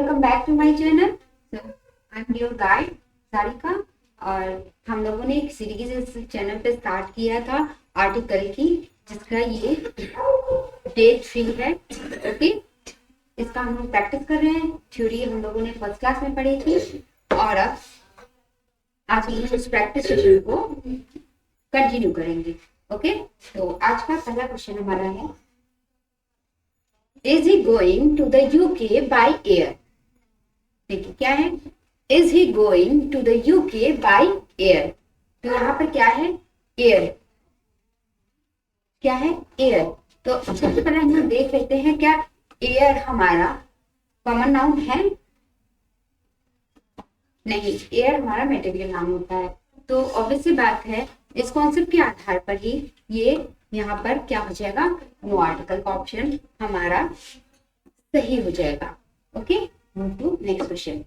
Welcome back to my channel. So I am your guide Sarika. और हम लोगों ने एक सीरीज इस चैनल पे स्टार्ट किया था आर्टिकल की, जिसका ये डे 3 है। ओके, इसका हम लोग प्रैक्टिस कर रहे हैं। थ्योरी हम लोगों ने फर्स्ट क्लास में पढ़ी थी और अब आज हम लोग उस प्रैक्टिस सेशन को कंटिन्यू करेंगे। ओके, तो आज का पहला क्वेश्चन हमारा है, is he going to the UK by air. देखिए क्या है, is he going to the UK by air. तो यहाँ पर क्या है, एयर। क्या है, एयर। तो सबसे पहले हम लोग देख लेते हैं, क्या एयर हमारा कॉमन नाउन है? नहीं, एयर हमारा मटेरियल नाम होता है। तो ऑब्वियस सी बात है, इस कॉन्सेप्ट के आधार पर ही ये यहाँ पर क्या हो जाएगा, नो आर्टिकल का ऑप्शन हमारा सही हो जाएगा। Okay, move to next question.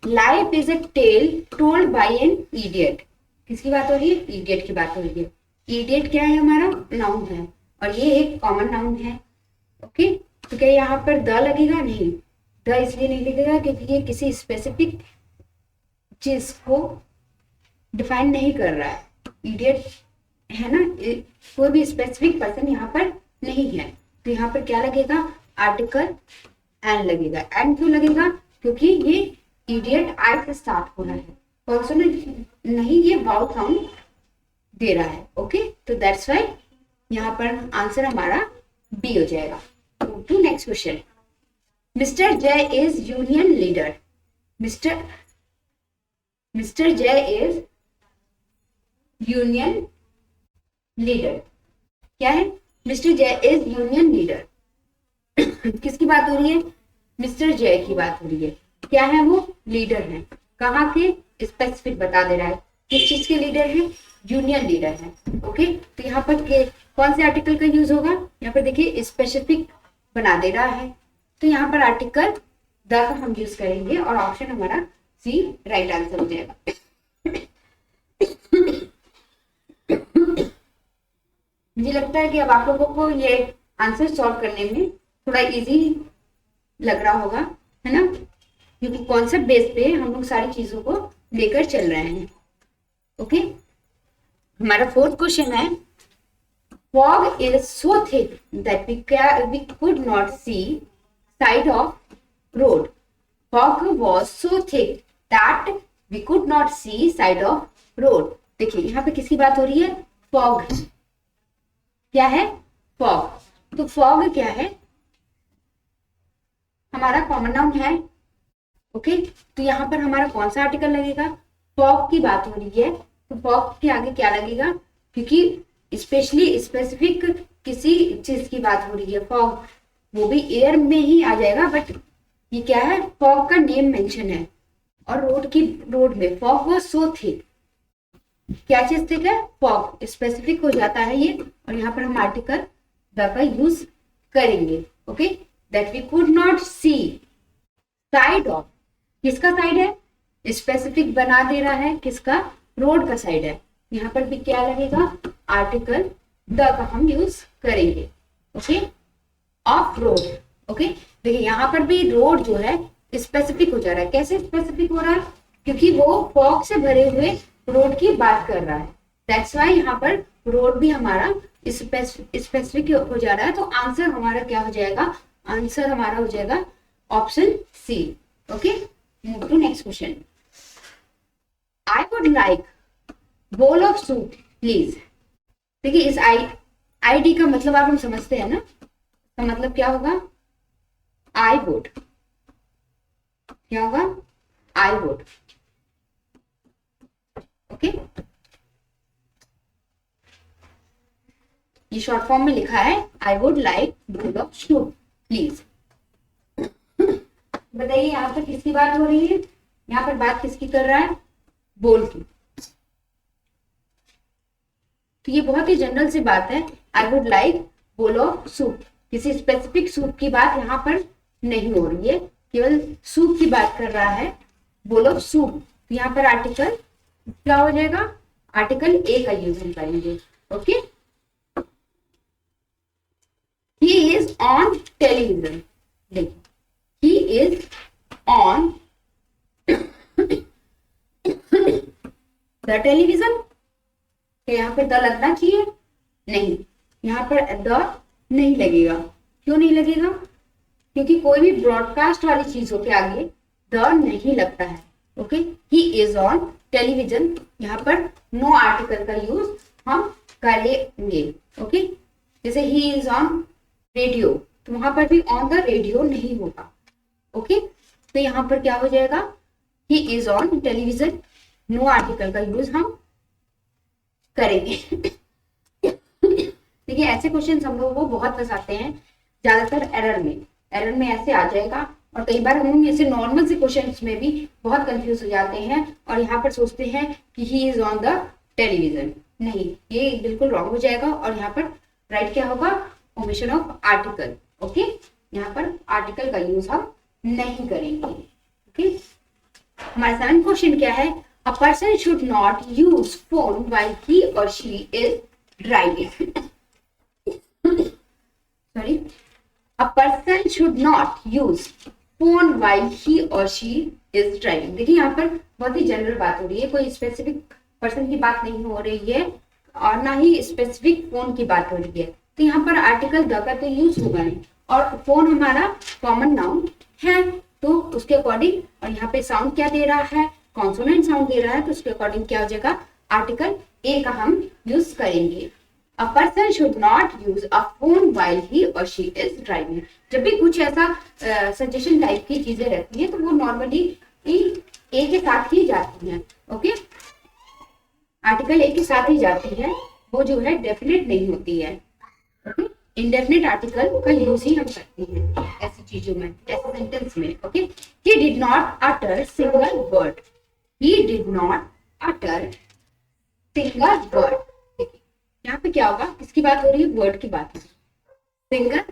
Life is a tale told by an idiot. किसकी बात हो रही है? इडियट की बात हो रही है। इडियट क्या है, हमारा नाउन है और ये एक कॉमन नाउन है। ओके, तो क्या यहाँ पर द लगेगा? नहीं, द इसलिए नहीं लगेगा क्योंकि ये किसी स्पेसिफिक चीज को डिफाइन नहीं कर रहा है। इडियट है ना, कोई भी स्पेसिफिक पर्सन यहाँ पर नहीं है। तो यहाँ पर क्या लगेगा, आर्टिकल एन लगेगा। एन क्यों लगेगा? क्योंकि ये इडियट आई से स्टार्ट हो रहा है, कॉन्सोनेंट नहीं, ये वाउल साउंड दे रहा है। ओके, तो दैट्स वाई यहाँ पर आंसर हमारा बी हो जाएगा। To next question. Mister Jai is union leader. Mister Jai is union leader. क्या है? Mister Jai is union leader. किसकी बात हो रही है? मिस्टर जय की बात हो रही है। क्या है वो? लीडर है। कहाँ के? स्पेसिफिक बता दे रहा है। किस चीज के लीडर है? यूनियन लीडर है। ओके, तो यहाँ पर कौन से आर्टिकल का यूज होगा? यहाँ पर देखिए स्पेसिफिक बना दे रहा है, तो यहाँ पर आर्टिकल द का हम यूज करेंगे और ऑप्शन हमारा सी राइट आंसर हो जाएगा। मुझे लगता है कि अब आप लोगों को ये आंसर सॉल्व करने में थोड़ा इजी लग रहा होगा, है ना, क्योंकि कॉन्सेप्ट बेस पे हम लोग सारी चीजों को लेकर चल रहे हैं। ओके, हमारा फोर्थ क्वेश्चन है, fog is so thick that we could not see side of road. Fog was so thick that we could not see side of road. देखिए यहाँ पे किसकी बात हो रही है? फॉग। क्या है? फॉग। तो फॉग क्या है? हमारा कॉमन नाउन है। ओके, तो यहाँ पर हमारा कौन सा आर्टिकल लगेगा? फॉग की बात हो रही है, तो फॉग के आगे क्या लगेगा? क्योंकि स्पेशली स्पेसिफिक किसी चीज की बात हो रही है, फॉग, वो भी एयर में ही आ जाएगा, बट ये क्या है, फॉग का नेम मेंशन है। और रोड में फॉग वो सो थिक। क्या चीज थिक है? फॉग। स्पेसिफिक हो जाता है ये, और यहाँ पर हम आर्टिकल द का यूज करेंगे। Okay, that we could not see side of. किसका साइड है? स्पेसिफिक बना दे रहा है, किसका? रोड का साइड है। यहाँ पर भी क्या लगेगा? आर्टिकल द का हम यूज करेंगे। Okay, of road. ओके, देखिए यहाँ पर भी रोड जो है स्पेसिफिक हो जा रहा है। कैसे स्पेसिफिक हो रहा है? क्योंकि वो फॉग से भरे हुए रोड की बात कर रहा है। दैट्स वाई यहाँ पर रोड भी हमारा स्पेसिफिक हो जा रहा है। तो आंसर हमारा क्या हो जाएगा? आंसर हमारा हो जाएगा option C. Okay, move to next question. I would like bowl of soup please. देखिए इस आई डी का मतलब आप हम समझते हैं ना, तो मतलब क्या होगा? I would. क्या होगा? I would. ओके, ये शॉर्ट फॉर्म में लिखा है, आई would like bowl of soup please. बताइए यहाँ पर किसकी बात हो रही है? यहाँ पर बात किसकी कर रहा है? बोल की। तो ये बहुत ही जनरल सी बात है, आई would like bowl of soup. किसी स्पेसिफिक सूप की बात यहाँ पर नहीं हो रही है, केवल सूप की बात कर रहा है, बोल ऑफ सूप। तो यहाँ पर आर्टिकल क्या हो जाएगा? आर्टिकल ए का यूज हम करेंगे। Okay, he is on television. देखिए, he is on the television. तो यहाँ पे द लगना चाहिए, नहीं, यहाँ पर द नहीं लगेगा। क्यों नहीं लगेगा? क्योंकि कोई भी ब्रॉडकास्ट वाली चीजों के आगे द नहीं लगता है। Okay, he is on television, यहाँ पर नो आर्टिकल का यूज हम करेंगे। ओके, जैसे ही इज ऑन रेडियो, तो वहां पर भी ऑन द रेडियो नहीं होगा। ओके, तो यहाँ पर क्या हो जाएगा? He is on television, no article का यूज हम करेंगे। देखिए, ऐसे क्वेश्चन हम लोगों को बहुत फंसाते हैं, ज्यादातर एरर में ऐसे आ जाएगा। और कई बार हम ऐसे नॉर्मल से क्वेश्चंस में भी बहुत कंफ्यूज हो जाते हैं और यहाँ पर सोचते हैं कि ही इज ऑन द टेलीविजन। नहीं, ये बिल्कुल रॉन्ग हो जाएगा। और यहाँ पर राइट क्या होगा? Omission of article. ओके, यहाँ पर आर्टिकल का यूज हम नहीं करेंगे। ओके, हमारा 7th क्वेश्चन क्या है? A person should not use phone while he और she is driving. Sorry, a person should not use phone while he or she is driving। देखिए, यहाँ पर बहुत ही जनरल बात हो रही है, कोई स्पेसिफिक पर्सन की बात नहीं हो रही है और ना ही स्पेसिफिक फोन की बात हो रही है। तो यहाँ पर आर्टिकल द का तो यूज होगा नहीं, और फोन हमारा कॉमन नाउन है, तो उसके अकॉर्डिंग, और यहाँ पे साउंड क्या दे रहा है? कॉन्सोनेंट साउंड दे रहा है, तो उसके अकॉर्डिंग क्या हो जाएगा? आर्टिकल ए का हम यूज करेंगे। A person should not use a phone while he or she is driving। जब भी कुछ ऐसा सजेशन टाइप की चीजें रहती हैं तो वो नॉर्मली ए के साथ ही जाती हैं। ओके, आर्टिकल ए के साथ ही जाती है, वो जो है डेफिनेट नहीं होती है। ओके, इंडेफिनेट आर्टिकल का यूज ही हम करते हैं ऐसी चीजों में, ऐसे सेंटेंस में। Okay, he did not utter single word। he did not utter single word। यहाँ पे क्या होगा? किसकी बात हो रही है? वर्ड की बात हो रही है। सिंगल,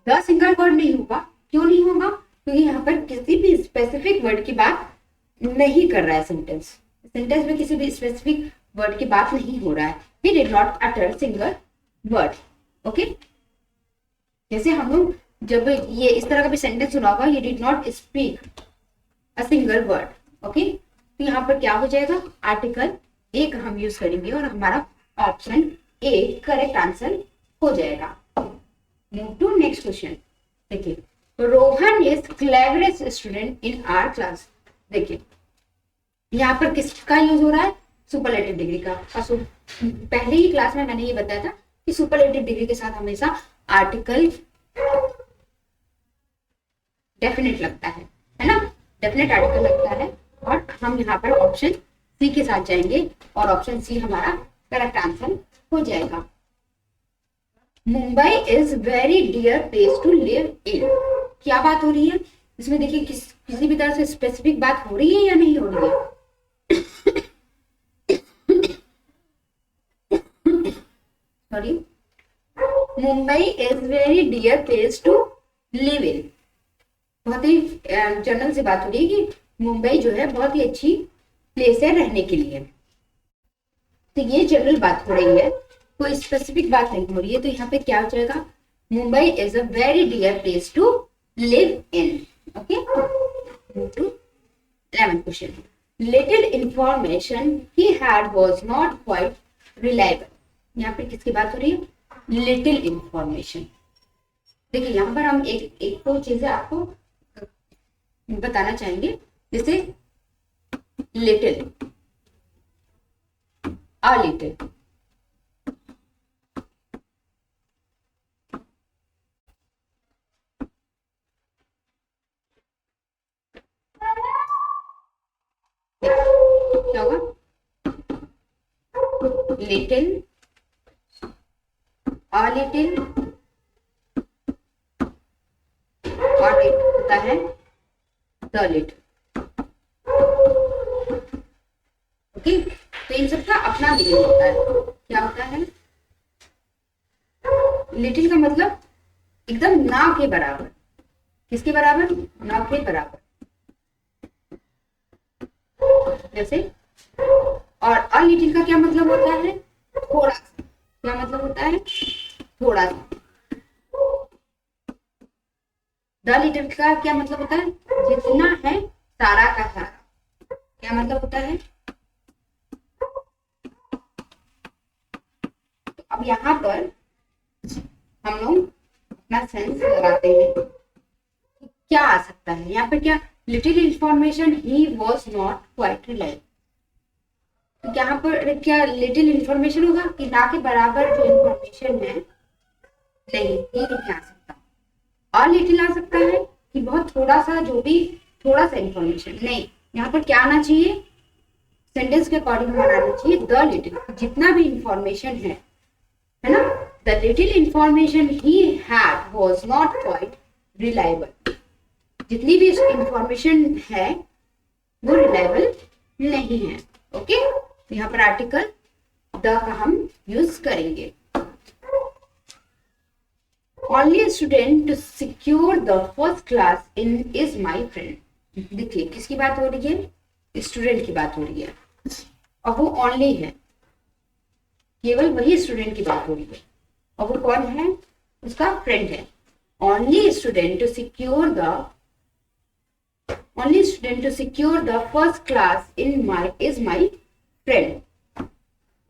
द सिंगल वर्ड नहीं होगा। क्यों नहीं होगा? क्योंकि यहाँ पर किसी भी स्पेसिफिक वर्ड की बात नहीं कर रहा है सेंटेंस में किसी भी स्पेसिफिक वर्ड की बात नहीं हो रहा है। he did not utter single word। Okay, जैसे हम लोग जब ये इस तरह का भी सेंटेंस सुना होगा, he did not speak a single word। Okay, तो यहाँ पर क्या हो जाएगा? आर्टिकल ए का हम यूज करेंगे और हमारा ऑप्शन ए करेक्ट आंसर हो जाएगा। Move to next question. देखिए, Rohan is cleverest student in our class. देखिए, यहाँ पर किसका यूज हो रहा है? सुपरलेटिव डिग्री का। और पहले ही क्लास में मैंने ये बताया था कि सुपरलेटिव डिग्री के साथ हमेशा आर्टिकल डेफिनेट लगता है ना? डेफिनेट आर्टिकल लगता है, और हम यहाँ पर ऑप्शन सी के साथ जाएंगे और ऑप्शन सी हमारा करेक्ट आंसर हो जाएगा। Mumbai is very dear place to live in. क्या बात हो रही है इसमें? देखिए, किसी भी तरह से स्पेसिफिक बात हो रही है या नहीं हो रही है? Sorry, Mumbai is very dear place to live in. बहुत ही जनरल से बात हो रही है कि मुंबई जो है बहुत ही अच्छी प्लेस है रहने के लिए। तो ये जनरल बात हो रही है, कोई स्पेसिफिक बात नहीं हो रही है। तो यहाँ पे क्या हो जाएगा? Mumbai is a very dear place to live in. Okay, 11th question. Little information he had was not quite reliable. यहाँ पे किसकी बात हो रही है? Little information. देखिए, यहाँ पर हम एक तो चीजें आपको बताना चाहेंगे, जैसे लिटिल, a little। क्या होगा? लिटिल, a little, और एक होता है the little। ओके, तो इन सबका अपना मीनिंग होता है। क्या होता है? लिटिल का मतलब एकदम ना के बराबर। किसके बराबर? ना के बराबर। जैसे, और अ लिटिल का क्या मतलब होता है? थोड़ा सा। क्या मतलब होता है? थोड़ा सा। द लिटिल का क्या मतलब होता है? जितना है सारा का सारा। क्या मतलब होता है? तो अब यहाँ पर हम लोग अपना सेंस लगाते हैं, क्या आ सकता है यहाँ पर? क्या little information he was not quite reliable. तो यहाँ पर क्या लिटिल इंफॉर्मेशन होगा कि ना के बराबर जो इंफॉर्मेशन है? नहीं, ये नहीं आ सकता। और लिटिल आ सकता है कि बहुत थोड़ा सा, जो भी थोड़ा सा इंफॉर्मेशन। नहीं, यहाँ पर क्या आना चाहिए? सेंटेंस के अकॉर्डिंग हमारा आना चाहिए द लिटिल, जितना भी इंफॉर्मेशन है ना? The little information he had was not quite reliable. जितनी भी इंफॉर्मेशन है वो रिलायबल नहीं है। ओके, यहाँ पर आर्टिकल द का हम यूज करेंगे। Only a student to secure the first class in is my friend। देखिए किसकी बात हो रही है? स्टूडेंट की बात हो रही है, और वो ओनली है, केवल वही स्टूडेंट की बात हो रही है, और वो कौन है? उसका फ्रेंड है। Only student to secure the first class in my is my friend.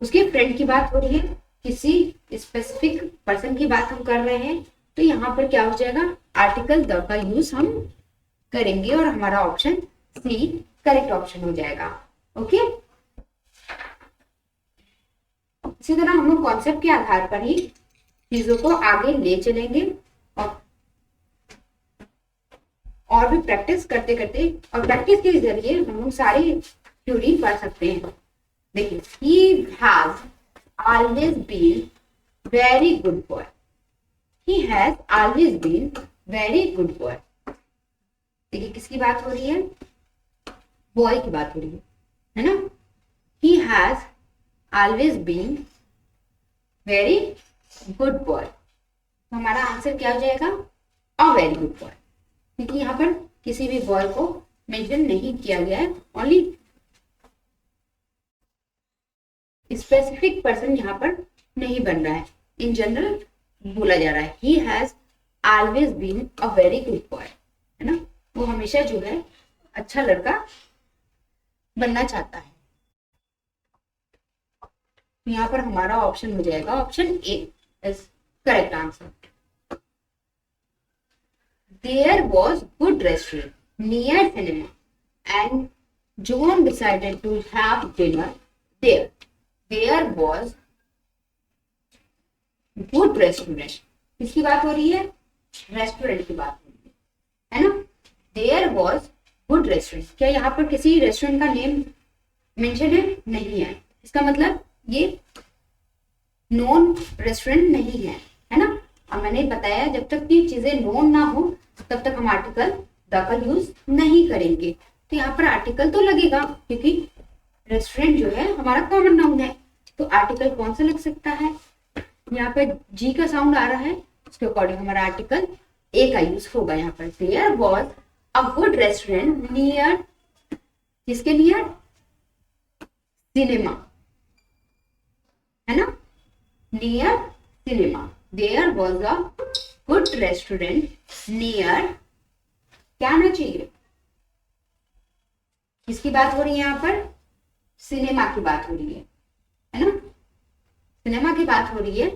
उसके फ्रेंड की बात हो रही है, किसी स्पेसिफिक पर्सन की बात हम कर रहे हैं, तो यहाँ पर क्या हो जाएगा? आर्टिकल द का यूज हम करेंगे और हमारा ऑप्शन सी करेक्ट ऑप्शन हो जाएगा। ओके, इसी तरह हम लोग कॉन्सेप्ट के आधार पर ही चीजों को आगे ले चलेंगे और भी प्रैक्टिस करते करते, और प्रैक्टिस के जरिए हम लोग सारी थ्योरी पढ़ सकते हैं। देखिए, he has always been very good boy। he has always been very good boy। देखिए किसकी बात हो रही है? बॉय की बात हो रही है ना? he has always been very good boy। तो हमारा आंसर क्या हो जाएगा? अ वेरी गुड बॉय, क्योंकि यहाँ पर किसी भी बॉय को मेंशन नहीं किया गया है, ओनली स्पेसिफिक पर्सन यहाँ पर नहीं बन रहा है, इन जनरल बोला जा रहा है। He has always been a very good boy, है ना? वो हमेशा जो है अच्छा लड़का बनना चाहता है। तो यहाँ पर हमारा ऑप्शन हो जाएगा option A is correct answer. There was good restaurant near cinema and John decided to have dinner there। There was good restaurant। किसकी बात हो रही है? रेस्टोरेंट की बात हो रही है ना? There was good restaurant। क्या यहाँ पर किसी रेस्टोरेंट का नेम मेंशन है? नहीं है। इसका मतलब ये नॉन रेस्टोरेंट नहीं है ना? अब मैंने बताया जब तक ये चीजें नोन ना हो तब तक हम आर्टिकल द का यूज नहीं करेंगे। तो यहाँ पर आर्टिकल तो लगेगा क्योंकि रेस्टोरेंट जो है हमारा कॉमन नाउन है। तो आर्टिकल कौन सा लग सकता है? यहाँ पे जी का साउंड आ रहा है, उसके अकॉर्डिंग हमारा आर्टिकल ए का यूज होगा। यहाँ पर there was a good restaurant near, किसके नियर? सिनेमा, है ना? Near cinema. There was a good restaurant near, क्या आना चाहिए? किसकी बात हो रही है यहाँ पर? सिनेमा की बात हो रही है ना? सिनेमा की बात हो रही है,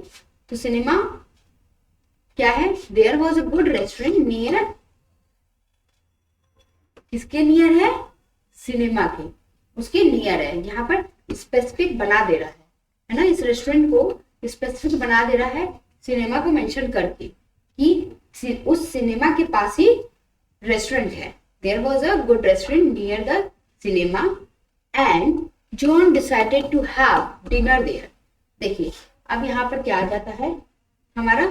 तो सिनेमा क्या है? There was a good restaurant near, किसके नियर है? सिनेमा के, उसके नियर है। यहाँ पर स्पेसिफिक बना दे रहा है ना? इस रेस्टोरेंट को स्पेसिफिक बना दे रहा है सिनेमा को मेंशन करके कि उस सिनेमा के पास ही रेस्टोरेंट है। There was a good restaurant near the cinema and John decided to have dinner there. देखिए अब यहाँ पर क्या आ जाता है? हमारा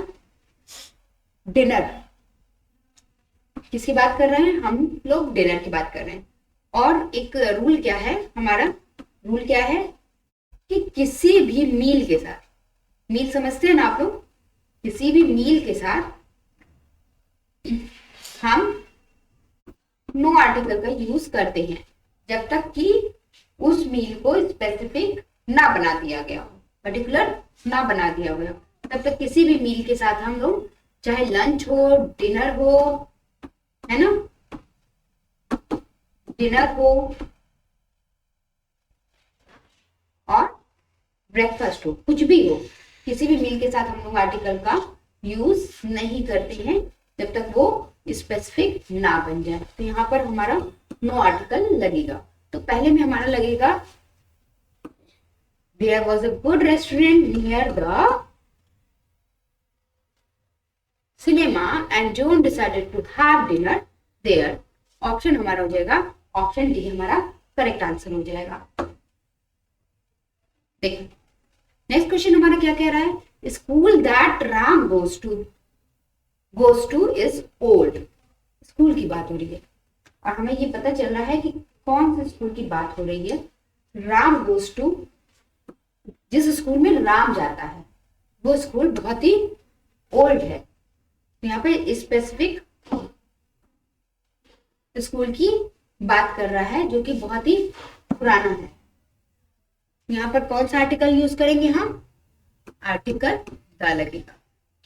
डिनर, किसकी बात कर रहे हैं? हम लोग डिनर की बात कर रहे हैं। और एक रूल क्या है हमारा? रूल क्या है कि किसी भी मील के साथ, मील समझते हैं ना आप लोग? किसी भी मील के साथ हम नो आर्टिकल का यूज करते हैं जब तक कि उस मील को स्पेसिफिक ना बना दिया गया हो, पर्टिकुलर ना बना दिया गया हो। तब तक किसी भी मील के साथ हम लोग, चाहे लंच हो, डिनर हो, है ना, डिनर हो और ब्रेकफास्ट हो, कुछ भी हो, किसी भी मील के साथ हम लोग आर्टिकल का यूज नहीं करते हैं जब तक वो स्पेसिफिक ना बन जाए। तो यहाँ पर हमारा नो आर्टिकल लगेगा। तो पहले में हमारा लगेगा there was a good restaurant near the cinema and John decided to have dinner there. Option हमारा हो जाएगा ऑप्शन डी, हमारा करेक्ट आंसर हो जाएगा। देखो नेक्स्ट क्वेश्चन हमारा क्या कह रहा है, school that Ram goes two is old. School की बात हो रही है और हमें ये पता चल रहा है कि कौन से स्कूल की बात हो रही है। राम गोज टू, जिस स्कूल में राम जाता है वो स्कूल बहुत ही ओल्ड है। तो यहाँ पे स्पेसिफिक स्कूल की बात कर रहा है जो कि बहुत ही पुराना है। यहाँ पर कौन सा आर्टिकल यूज करेंगे हम, आर्टिकल द लगेगा।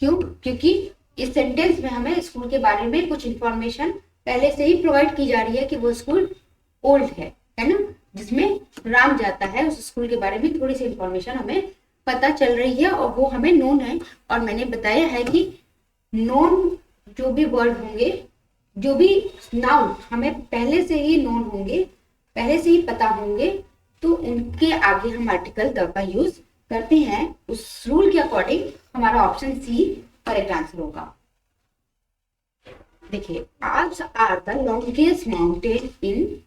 क्यों, क्योंकि इस सेंटेंस में हमें स्कूल के बारे में कुछ इंफॉर्मेशन पहले से ही प्रोवाइड की जा रही है कि वो स्कूल ओल्ड है ना, जिसमें राम जाता है, उस स्कूल के बारे में थोड़ी सी इंफॉर्मेशन हमें पता चल रही है और वो हमें नोन है। और मैंने बताया है कि नोन जो भी वर्ड होंगे, जो भी नाउन हमें पहले से ही नोन होंगे, पहले से ही पता होंगे, तो उनके आगे हम आर्टिकल द का यूज करते हैं। उस रूल के अकॉर्डिंग हमारा ऑप्शन सी करेक्ट आंसर होगा। देखिए Alps are the longest mountain in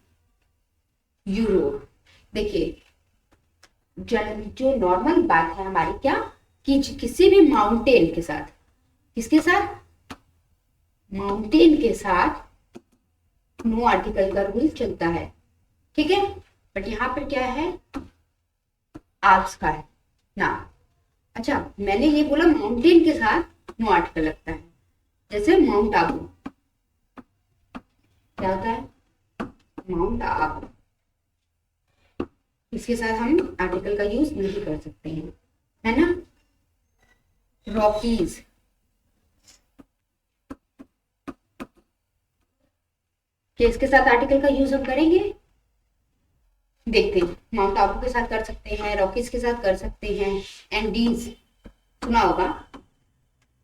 Europe. देखिए जो नॉर्मल बात है हमारी क्या, कि किसी भी माउंटेन के साथ, किसके साथ, माउंटेन के साथ नो आर्टिकल का रूल चलता है, ठीक है। बट यहाँ पर क्या है, आल्प्स का है ना। अच्छा मैंने ये बोला माउंटेन के साथ नो आर्टिकल लगता है, जैसे माउंट आबू, क्या होता है, माउंट आबू, इसके साथ हम आर्टिकल का यूज नहीं कर सकते हैं, है ना। रॉकीज, क्या इसके साथ आर्टिकल का यूज हम करेंगे, देखते हैं। माउंट आबू के साथ कर सकते हैं, रॉकीज के साथ कर सकते हैं, एंडीज सुना होगा,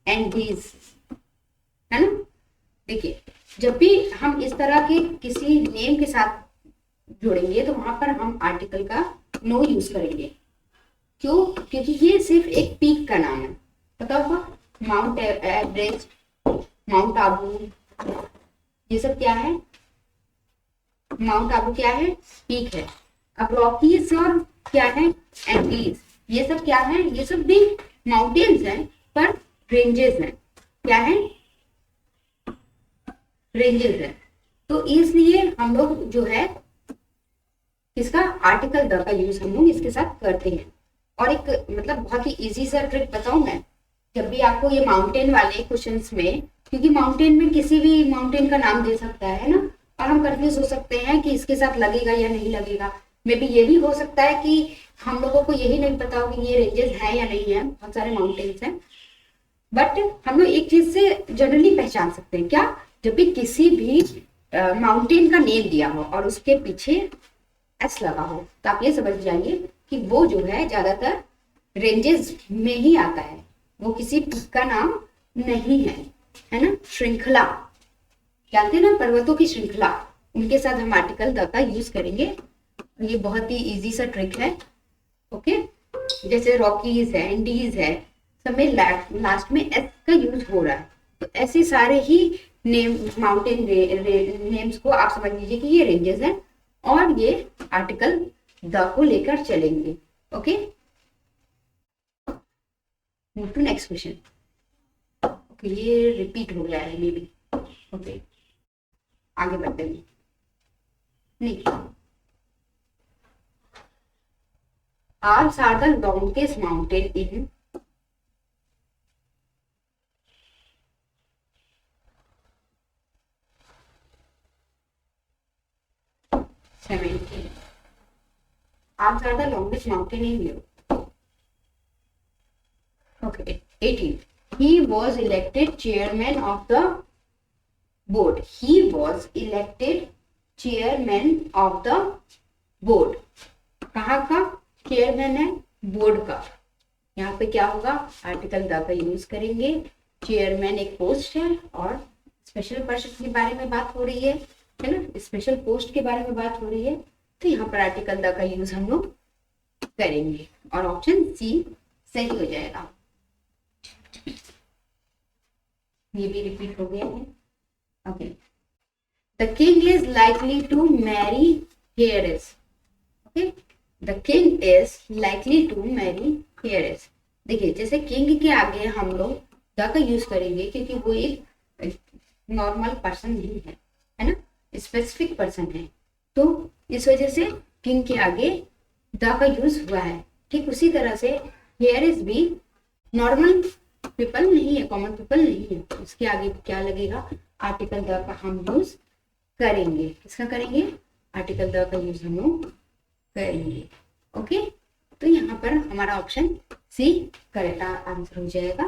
एंडीज, है ना। देखिए जब भी हम इस तरह के किसी नेम के साथ जोड़ेंगे तो वहां पर हम आर्टिकल का नो यूज करेंगे। क्यों, क्योंकि ये सिर्फ एक पीक का नाम है, पता होगा, माउंट एवरेस्ट, माउंट आबू, ये सब क्या है, माउंट आबू क्या है, पीक है। अब रॉकीज और क्या है, एंडीज, ये सब क्या है, ये सब भी माउंटेन्स हैं पर रेंजेस हैं, क्या है, रेंजेस है। तो इसलिए हम लोग जो है इसका आर्टिकल द का यूज हम लोग इसके साथ करते हैं। और एक मतलब बहुत ही इजी सा ट्रिक बताऊं मैं, जब भी आपको ये माउंटेन वाले क्वेश्चंस में, क्योंकि माउंटेन में किसी भी माउंटेन का नाम दे सकता है ना, और हम कंफ्यूज हो सकते हैं कि इसके साथ लगेगा या नहीं लगेगा। मे बी ये भी हो सकता है कि हम लोगों को यही नहीं पता हो कि ये रेंजेस है या नहीं है, बहुत सारे माउंटेन्स हैं। बट हम लोग एक चीज से जनरली पहचान सकते हैं, क्या, जब भी किसी भी माउंटेन का नेम दिया हो और उसके पीछे एस लगा हो, तो आप ये समझ जाइए कि वो जो है ज्यादातर रेंजेस में ही आता है, वो किसी पीक का नाम नहीं है ना। श्रृंखला जानते हैं ना, पर्वतों की श्रृंखला, उनके साथ हम आर्टिकल द का यूज करेंगे। ये बहुत ही इजी सा ट्रिक है, ओके। जैसे रॉकीज है, एंडीज है, सब में लास्ट में एस का यूज हो रहा है, तो ऐसे सारे ही नेम माउंटेन नेम्स को आप समझ लीजिए कि ये रेंजेस हैं और ये आर्टिकल द को लेकर चलेंगे, okay. Move to next question. Okay ये रिपीट हो गया है मे बी, ओके आगे बढ़ते हैं। नहीं, Alps are the longest mountain in Alps are the longest mountain in Europe. Okay, 18. He was elected chairman of the board. He was elected chairman of the board. कहाँ का chairman है? Board का. यहाँ पे क्या होगा? आर्टिकल द का use करेंगे. चेयरमैन एक पोस्ट है और स्पेशल पर्सन के बारे में बात हो रही है ना, स्पेशल पोस्ट के बारे में बात हो रही है, तो यहाँ पर आर्टिकल द का यूज हम लोग करेंगे और ऑप्शन सी सही हो जाएगा. ये भी रिपीट हो गया है. Okay. The king is likely to marry heiress. Okay. The king is likely to marry heiress. देखिए, जैसे किंग के आगे हम लोग द का यूज करेंगे क्योंकि वो एक नॉर्मल पर्सन नहीं है ना, स्पेसिफिक पर्सन है, तो इस वजह से किंग के आगे द का यूज हुआ है. ठीक उसी तरह से हेयरिस भी नॉर्मल पीपल नहीं है, कॉमन पीपल नहीं है, उसके आगे क्या लगेगा? आर्टिकल द का हम यूज करेंगे. किसका करेंगे? आर्टिकल द का यूज हम लोग करेंगे. ओके. तो यहाँ पर हमारा ऑप्शन सी करेक्ट आंसर हो जाएगा.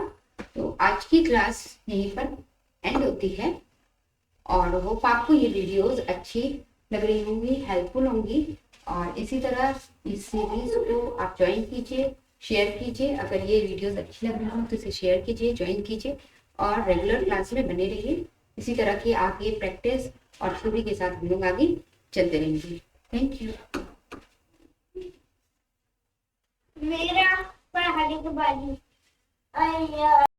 तो आज की क्लास यहीं पर एंड होती है और होप आपको ये वीडियोस अच्छी लग रही होंगी, हेल्पफुल होंगी, और इसी तरह इस सीरीज को आप ज्वाइन कीजिए, शेयर कीजिए. अगर ये वीडियोस अच्छी लग रही हो तो इसे शेयर कीजिए, ज्वाइन कीजिए और रेगुलर क्लास में बने रहिए. इसी तरह की आगे प्रैक्टिस और थ्योरी के साथ हम लोग आगे चलते रहेंगे. Thank you. मेरा पढ़ाने के बाद